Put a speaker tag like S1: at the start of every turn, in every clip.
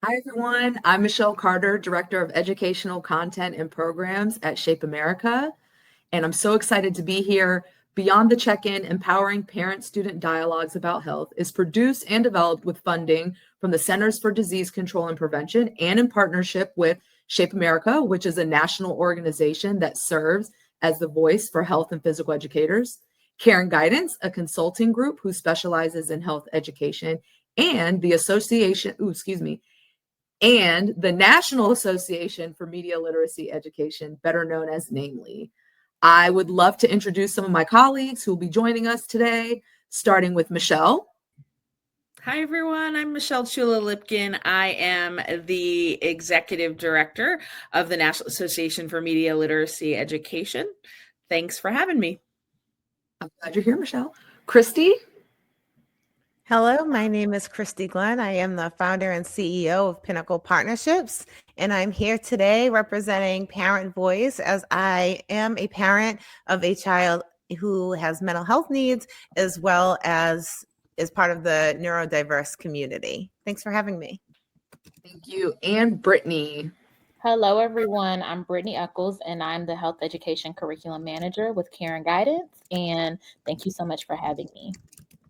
S1: Hi, everyone. I'm Michelle Carter, Director of Educational Content and Programs at Shape America. And I'm so excited to be here. Beyond the Check-in, Empowering Parent-Student Dialogues About Health is produced and developed with funding from the Centers for Disease Control and Prevention and in partnership with Shape America, which is a national organization that serves as the voice for health and physical educators. Care and Guidance, a consulting group who specializes in health education, and the and the National Association for Media Literacy Education, better known as NAMELY. I would love to introduce some of my colleagues who will be joining us today, starting with Michelle.
S2: Hi, everyone. I'm Michelle Chula-Lipkin. I am the Executive Director of the National Association for Media Literacy Education. Thanks for having me.
S1: I'm glad you're here, Michelle. Christy.
S3: Hello, my name is Christy Glenn. I am the founder and CEO of Pinnacle Partnerships, and I'm here today representing Parent Voice as I am a parent of a child who has mental health needs as well as is part of the neurodiverse community. Thanks for having me.
S1: Thank you. And Brittany.
S4: Hello, everyone. I'm Brittany Eccles, and I'm the Health Education Curriculum Manager with Care and Guidance. And thank you so much for having me.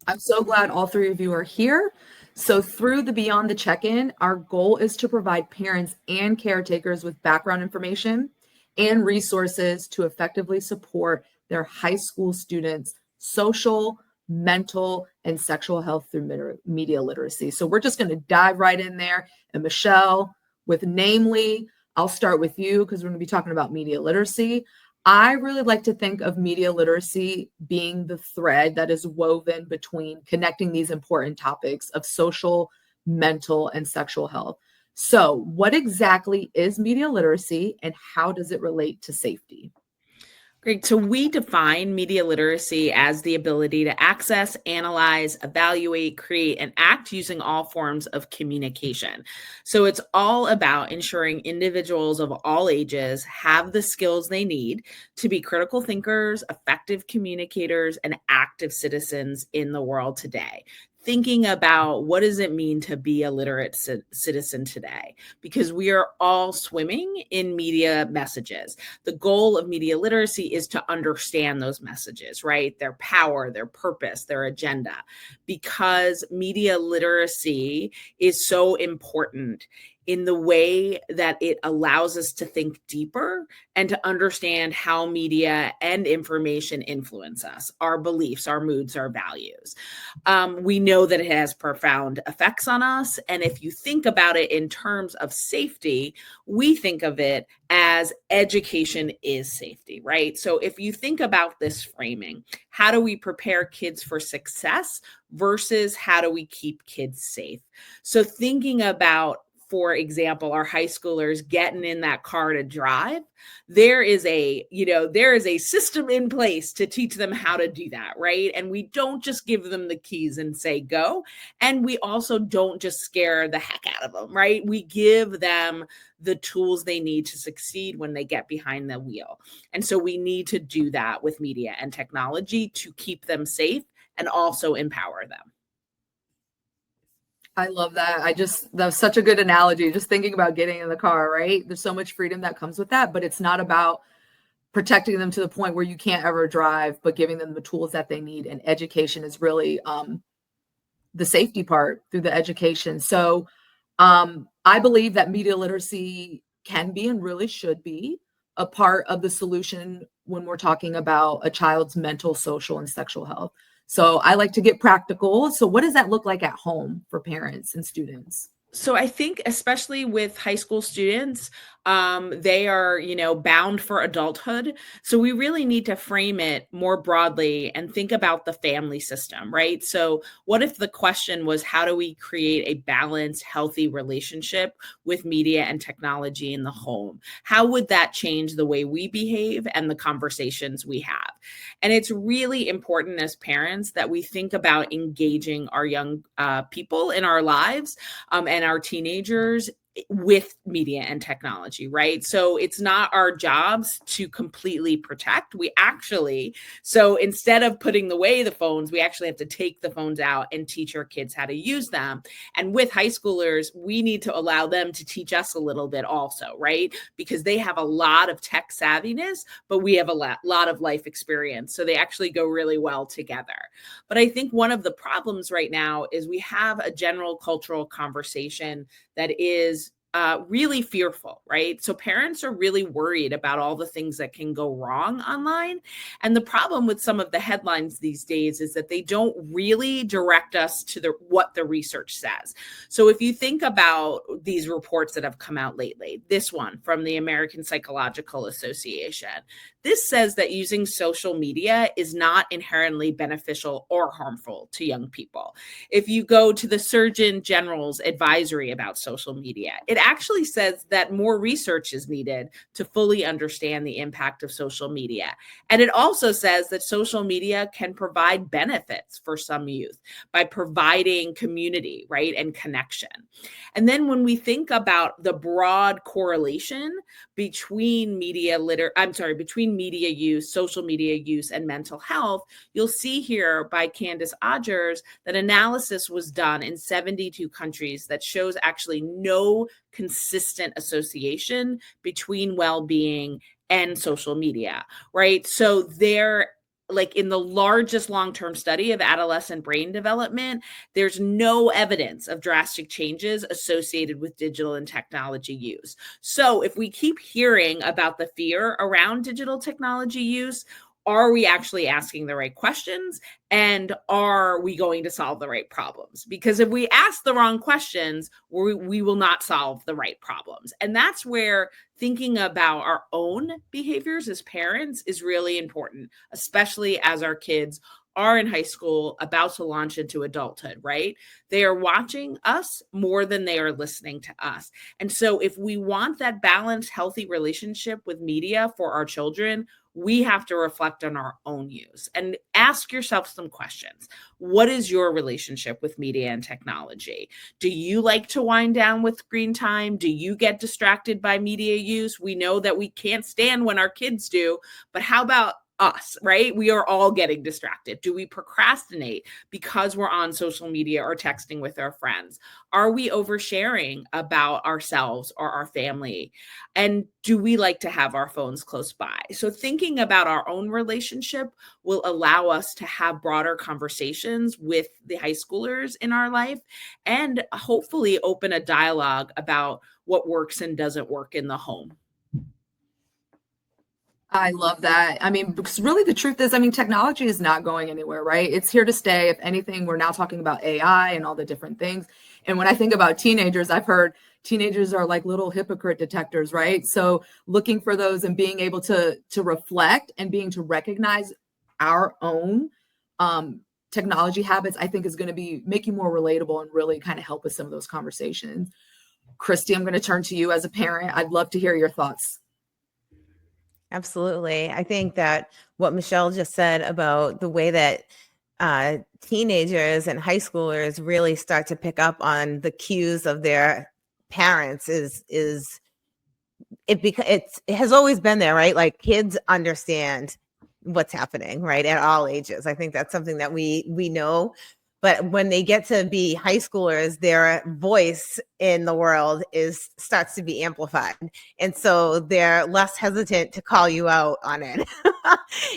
S1: I'm so glad all three of you are here. So through the Beyond the Check-in, our goal is to provide parents and caretakers with background information and resources to effectively support their high school students' social, mental, and sexual health through media literacy. So we're just going to dive right in there. And Michelle, with NAMELY, I'll start with you because we're going to be talking about media literacy. I really like to think of media literacy being the thread that is woven between connecting these important topics of social, mental, and sexual health. So, what exactly is media literacy and how does it relate to safety?
S2: Great. So we define media literacy as the ability to access, analyze, evaluate, create, and act using all forms of communication. So it's all about ensuring individuals of all ages have the skills they need to be critical thinkers, effective communicators, and active citizens in the world today. Thinking about what does it mean to be a literate citizen today, because we are all swimming in media messages. The goal of media literacy is to understand those messages, right? Their power, their purpose, their agenda, because media literacy is so important in the way that it allows us to think deeper and to understand how media and information influence us, our beliefs, our moods, our values. We know that it has profound effects on us. And if you think about it in terms of safety, we think of it as education is safety, right? So if you think about this framing, how do we prepare kids for success versus how do we keep kids safe? So thinking about, for example, our high schoolers getting in that car to drive, there is a system in place to teach them how to do that, right? And we don't just give them the keys and say go. And we also don't just scare the heck out of them, right? We give them the tools they need to succeed when they get behind the wheel. And so we need to do that with media and technology to keep them safe and also empower them.
S1: I love that. That was such a good analogy. Just thinking about getting in the car, right? There's so much freedom that comes with that, but it's not about protecting them to the point where you can't ever drive, but giving them the tools that they need. And education is really the safety part through the education. So I believe that media literacy can be and really should be a part of the solution when we're talking about a child's mental, social, and sexual health. So I like to get practical. So what does that look like at home for parents and students?
S2: So I think especially with high school students, they are, bound for adulthood. So we really need to frame it more broadly and think about the family system, right? So what if the question was, how do we create a balanced, healthy relationship with media and technology in the home? How would that change the way we behave and the conversations we have? And it's really important as parents that we think about engaging our young people in our lives and our teenagers with media and technology, right? So it's not our jobs to completely protect. So instead of putting away the phones, we actually have to take the phones out and teach our kids how to use them. And with high schoolers, we need to allow them to teach us a little bit also, right? Because they have a lot of tech savviness, but we have a lot of life experience. So they actually go really well together. But I think one of the problems right now is we have a general cultural conversation that is really fearful, right? So parents are really worried about all the things that can go wrong online. And the problem with some of the headlines these days is that they don't really direct us to what the research says. So if you think about these reports that have come out lately, this one from the American Psychological Association, this says that using social media is not inherently beneficial or harmful to young people. If you go to the Surgeon General's advisory about social media, it actually says that more research is needed to fully understand the impact of social media. And it also says that social media can provide benefits for some youth by providing community, right, and connection. And then when we think about the broad correlation between between media use, social media use, and mental health, you'll see here by Candace Odgers that analysis was done in 72 countries that shows actually no consistent association between well-being and social media, right? So like in the largest long-term study of adolescent brain development, there's no evidence of drastic changes associated with digital and technology use. So if we keep hearing about the fear around digital technology use, are we actually asking the right questions? And are we going to solve the right problems? Because if we ask the wrong questions, we will not solve the right problems. And that's where thinking about our own behaviors as parents is really important, especially as our kids are in high school, about to launch into adulthood, right? They are watching us more than they are listening to us. And so if we want that balanced, healthy relationship with media for our children, we have to reflect on our own use and ask yourself some questions. What is your relationship with media and technology? Do you like to wind down with screen time? Do you get distracted by media use? We know that we can't stand when our kids do, but how about us, right? We are all getting distracted. Do we procrastinate because we're on social media or texting with our friends? Are we oversharing about ourselves or our family? And do we like to have our phones close by? So thinking about our own relationship will allow us to have broader conversations with the high schoolers in our life and hopefully open a dialogue about what works and doesn't work in the home.
S1: I love that. I mean, because really the truth is, I mean, technology is not going anywhere, right? It's here to stay. If anything, we're now talking about AI and all the different things. And when I think about teenagers, I've heard teenagers are like little hypocrite detectors, right? So looking for those and being able to reflect and being to recognize our own technology habits, I think is going to be make you more relatable and really kind of help with some of those conversations. Christy, I'm going to turn to you as a parent. I'd love to hear your thoughts.
S3: Absolutely. I think that what Michelle just said about the way that teenagers and high schoolers really start to pick up on the cues of their parents it has always been there, right? Like kids understand what's happening, right, at all ages. I think that's something that we know. But when they get to be high schoolers, their voice in the world starts to be amplified. And so they're less hesitant to call you out on it.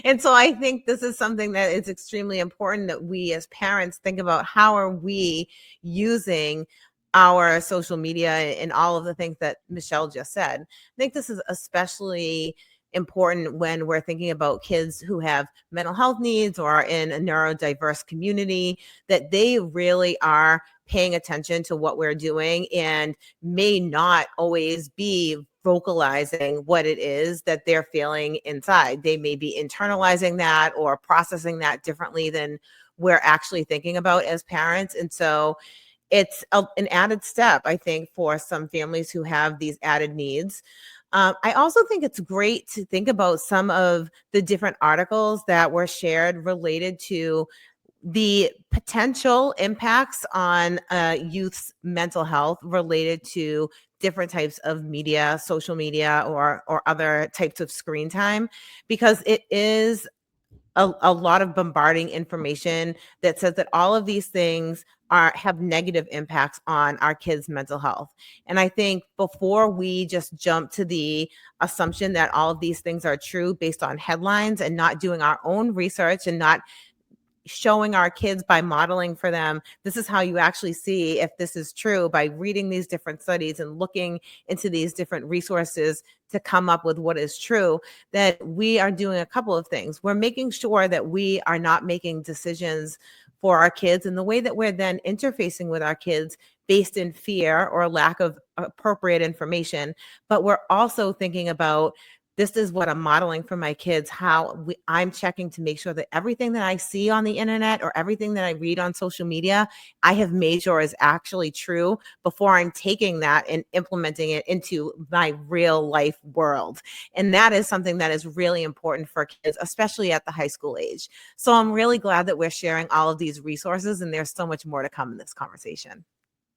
S3: And so I think this is something that is extremely important that we as parents think about. How are we using our social media and all of the things that Michelle just said? I think this is especially important when we're thinking about kids who have mental health needs or are in a neurodiverse community, that they really are paying attention to what we're doing and may not always be vocalizing what it is that they're feeling inside. They may be internalizing that or processing that differently than we're actually thinking about as parents. And so it's an added step, I think, for some families who have these added needs. I also think it's great to think about some of the different articles that were shared related to the potential impacts on youth's mental health related to different types of media, social media, or other types of screen time, because it is a lot of bombarding information that says that all of these things have negative impacts on our kids' mental health. And I think before we just jump to the assumption that all of these things are true based on headlines and not doing our own research and not showing our kids by modeling for them, this is how you actually see if this is true, by reading these different studies and looking into these different resources to come up with what is true, that we are doing a couple of things. We're making sure that we are not making decisions for our kids in the way that we're then interfacing with our kids based in fear or lack of appropriate information. But we're also thinking about, this is what I'm modeling for my kids, how I'm checking to make sure that everything that I see on the internet or everything that I read on social media, I have made sure is actually true before I'm taking that and implementing it into my real life world. And that is something that is really important for kids, especially at the high school age. So I'm really glad that we're sharing all of these resources, and there's so much more to come in this conversation.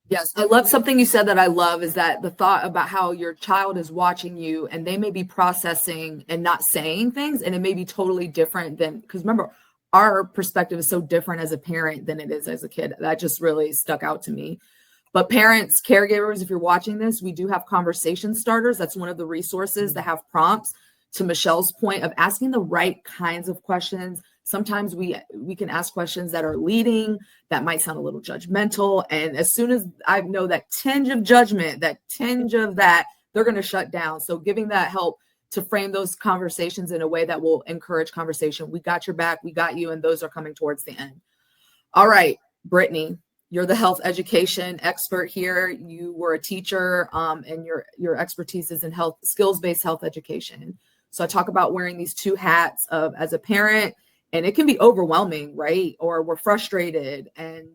S1: Yes, I love something you said that I love, is that the thought about how your child is watching you and they may be processing and not saying things, and it may be totally different than, because remember, our perspective is so different as a parent than it is as a kid. That just really stuck out to me. But parents, caregivers, if you're watching this, we do have conversation starters. That's one of the resources that have prompts, to Michelle's point of asking the right kinds of questions. Sometimes we can ask questions that are leading, that might sound a little judgmental. And as soon as I know that tinge of judgment, that tinge of that, they're going to shut down. So giving that help to frame those conversations in a way that will encourage conversation. We got your back, we got you, and those are coming towards the end. All right, Brittany, you're the health education expert here. You were a teacher, and your expertise is in health, skills-based health education. So I talk about wearing these two hats of as a parent, and it can be overwhelming, right? Or we're frustrated and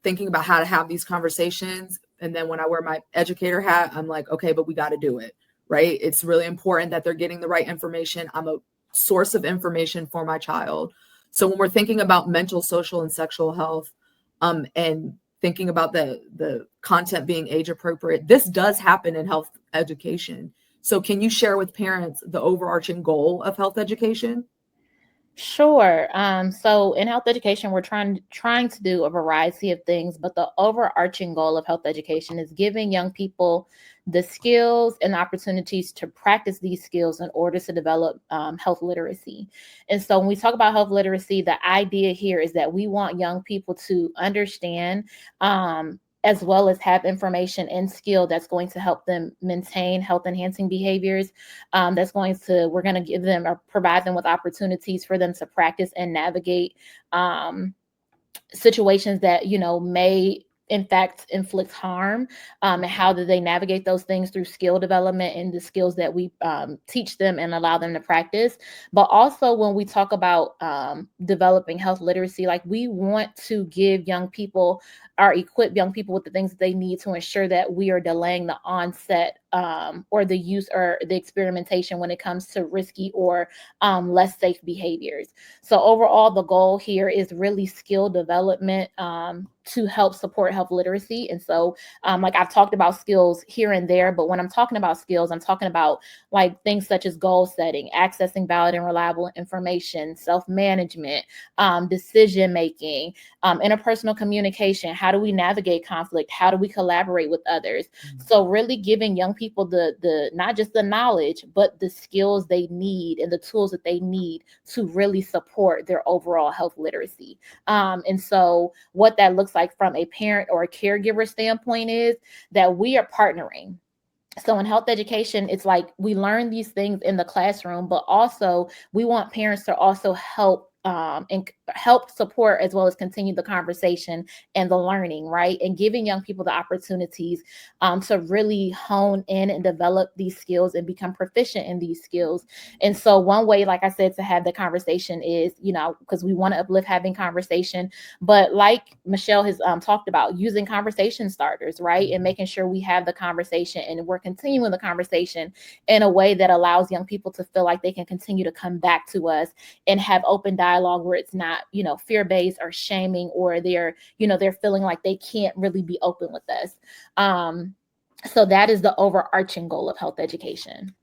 S1: thinking about how to have these conversations. And then when I wear my educator hat, I'm like, okay, but we got to do it, right? It's really important that they're getting the right information. I'm a source of information for my child. So when we're thinking about mental, social, and sexual health, and thinking about the content being age appropriate, this does happen in health education. So can you share with parents the overarching goal of health education?
S4: Sure. So in health education, we're trying to do a variety of things, but the overarching goal of health education is giving young people the skills and opportunities to practice these skills in order to develop health literacy. And so when we talk about health literacy, the idea here is that we want young people to understand as well as have information and skill that's going to help them maintain health enhancing behaviors. We're going to give them or provide them with opportunities for them to practice and navigate situations that, may in fact inflict harm, and how do they navigate those things through skill development and the skills that we teach them and allow them to practice. But also when we talk about developing health literacy, like we want to give young people or equip young people with the things that they need to ensure that we are delaying the onset or the use or the experimentation when it comes to risky or less safe behaviors. So overall, the goal here is really skill development to help support health literacy. And so like I've talked about skills here and there, but when I'm talking about skills, I'm talking about like things such as goal setting, accessing valid and reliable information, self-management, decision-making, interpersonal communication. How do we navigate conflict? How do we collaborate with others? Mm-hmm. So really giving young people the not just the knowledge, but the skills they need and the tools that they need to really support their overall health literacy. And so what that looks like from a parent or a caregiver standpoint is that we are partnering. So in health education, it's like we learn these things in the classroom, but also we want parents to also help and help support as well as continue the conversation and the learning, right? And giving young people the opportunities to really hone in and develop these skills and become proficient in these skills. And so one way, like I said, to have the conversation is, because we want to uplift having conversation, but like Michelle has talked about, using conversation starters, right? And making sure we have the conversation and we're continuing the conversation in a way that allows young people to feel like they can continue to come back to us and have open dialogue dialogue where it's not, fear-based or shaming, or they're feeling like they can't really be open with us. So that is the overarching goal of health education.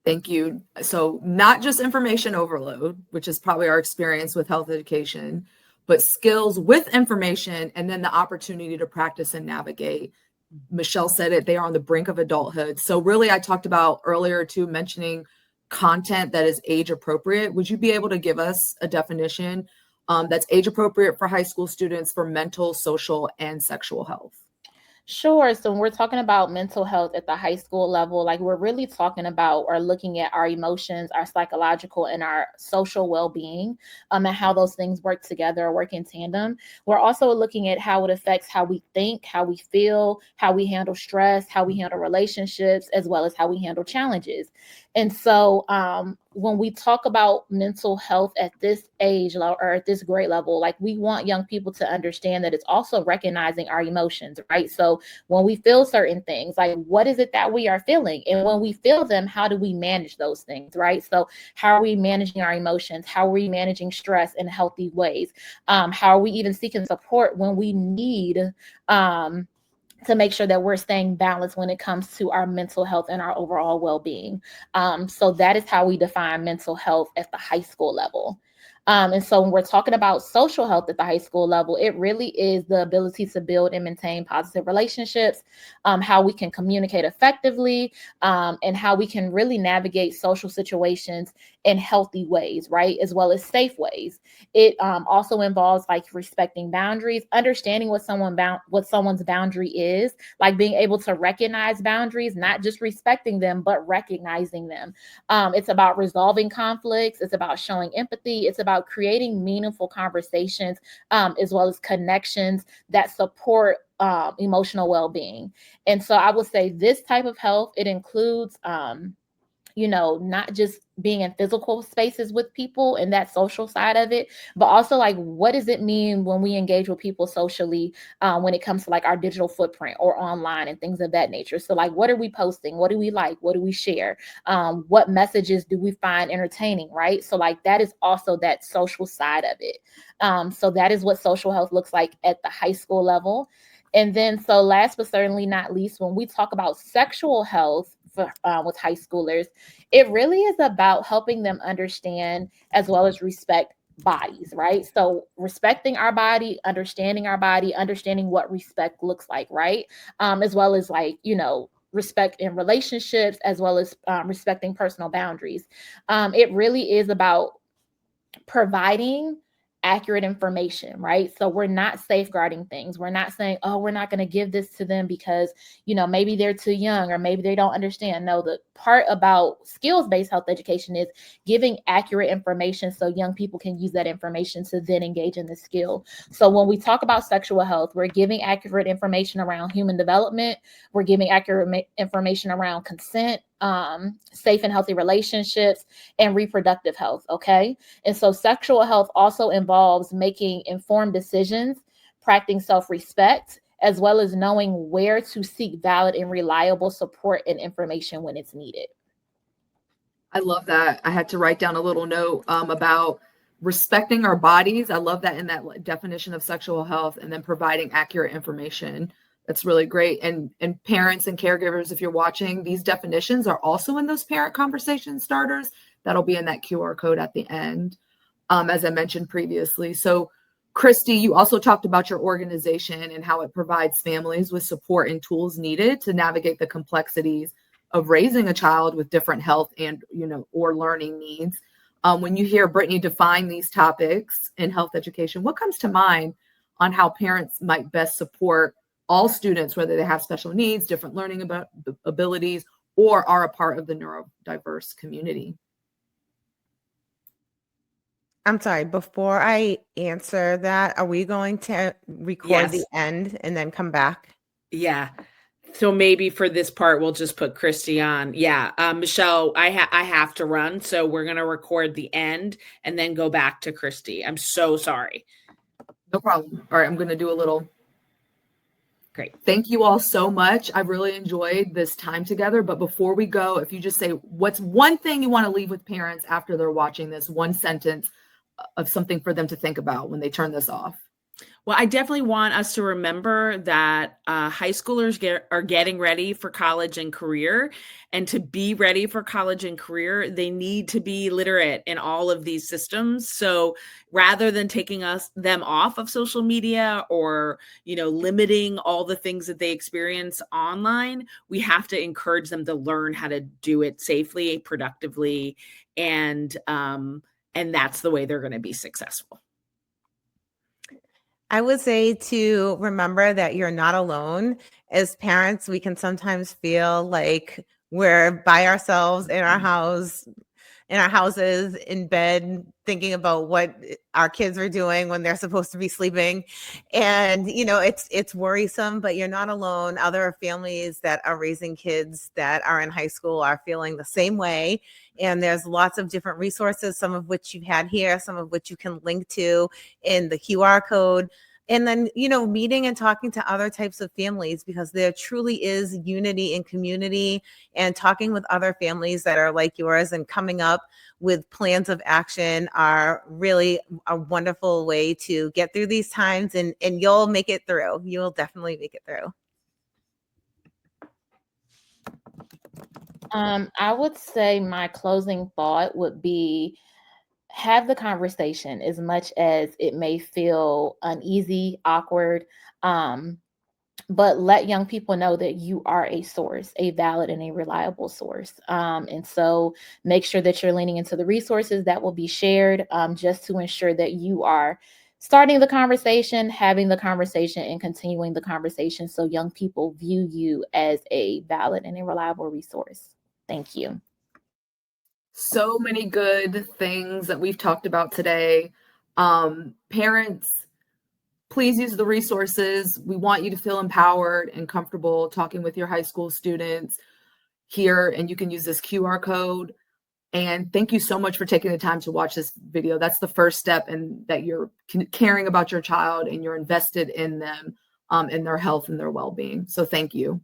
S1: Thank you. So not just information overload, which is probably our experience with health education, but skills with information and then the opportunity to practice and navigate. Michelle said it, they are on the brink of adulthood. So really, I talked about earlier too, mentioning content that is age appropriate. Would you be able to give us a definition that's age appropriate for high school students for mental, social, and sexual health?
S4: Sure. So when we're talking about mental health at the high school level, like we're really talking about or looking at our emotions, our psychological and our social well-being, and how those things work together or work in tandem. We're also looking at how it affects how we think, how we feel, how we handle stress, how we handle relationships, as well as how we handle challenges. And so when we talk about mental health at this age or at this grade level, like we want young people to understand that it's also recognizing our emotions, right? So when we feel certain things, like what is it that we are feeling? And when we feel them, how do we manage those things, right? So how are we managing our emotions? How are we managing stress in healthy ways? How are we even seeking support when we need to make sure that we're staying balanced when it comes to our mental health and our overall well-being. So that is how we define mental health at the high school level. And so when we're talking about social health at the high school level, it really is the ability to build and maintain positive relationships, how we can communicate effectively, and how we can really navigate social situations in healthy ways, right? As well as safe ways. It also involves like respecting boundaries, understanding what someone's boundary is, like being able to recognize boundaries, not just respecting them, but recognizing them. It's about resolving conflicts. It's about showing empathy. It's about creating meaningful conversations, as well as connections that support emotional well-being. And so I would say this type of health, it includes not just being in physical spaces with people and that social side of it, but also like, what does it mean when we engage with people socially, when it comes to like our digital footprint or online and things of that nature? So like, what are we posting? What do we like? What do we share? What messages do we find entertaining, right? So like, that is also that social side of it. So that is what social health looks like at the high school level. And then, so last but certainly not least, when we talk about sexual health with high schoolers, it really is about helping them understand as well as respect bodies, right? So respecting our body, understanding what respect looks like, right? As well as like, respect in relationships, as well as respecting personal boundaries. It really is about providing accurate information, right? So we're not safeguarding things. We're not saying, oh, we're not going to give this to them because, maybe they're too young or maybe they don't understand. No, the part about skills-based health education is giving accurate information so young people can use that information to then engage in the skill. So when we talk about sexual health, we're giving accurate information around human development. We're giving accurate information around consent, safe and healthy relationships, and reproductive health. Okay. And so sexual health also involves making informed decisions, practicing self-respect, as well as knowing where to seek valid and reliable support and information when it's needed.
S1: I love that. I had to write down a little note about respecting our bodies. I love that in that definition of sexual health, and then providing accurate information. That's really great. And parents and caregivers, if you're watching, these definitions are also in those parent conversation starters. That'll be in that QR code at the end, as I mentioned previously. So, Christy, you also talked about your organization and how it provides families with support and tools needed to navigate the complexities of raising a child with different health and, or learning needs. When you hear Brittany define these topics in health education, what comes to mind on how parents might best support all students, whether they have special needs, different learning abilities, or are a part of the neurodiverse community?
S3: I'm sorry, before I answer that, are we going to record the end and then come back?
S2: Yeah. So maybe for this part, we'll just put Christy on. Yeah. Michelle, I have to run. So we're going to record the end and then go back to Christy. I'm so sorry.
S1: No problem. All right. I'm going to do a little
S2: Great.
S1: Thank you all so much. I've really enjoyed this time together. But before we go, if you just say, what's one thing you want to leave with parents after they're watching this, one sentence of something for them to think about when they turn this off?
S2: Well, I definitely want us to remember that high schoolers are getting ready for college and career. And to be ready for college and career, they need to be literate in all of these systems. So rather than taking them off of social media or, limiting all the things that they experience online, we have to encourage them to learn how to do it safely, productively, and that's the way they're going to be successful.
S3: I would say to remember that you're not alone. As parents, we can sometimes feel like we're by ourselves in our houses, in bed, thinking about what our kids are doing when they're supposed to be sleeping. And, it's worrisome, but you're not alone. Other families that are raising kids that are in high school are feeling the same way. And there's lots of different resources, some of which you've had here, some of which you can link to in the QR code. And then, meeting and talking to other types of families, because there truly is unity in community, and talking with other families that are like yours and coming up with plans of action are really a wonderful way to get through these times, and you'll make it through. You'll definitely make it through.
S4: I would say my closing thought would be, have the conversation as much as it may feel uneasy, awkward, but let young people know that you are a source, a valid and a reliable source. And so make sure that you're leaning into the resources that will be shared, just to ensure that you are starting the conversation, having the conversation, and continuing the conversation so young people view you as a valid and a reliable resource. Thank you.
S1: So many good things that we've talked about today. Parents, please use the resources. We want you to feel empowered and comfortable talking with your high school students here, and you can use this QR code. And thank you so much for taking the time to watch this video. That's the first step, and that you're caring about your child and you're invested in them, in their health and their well-being. So thank you.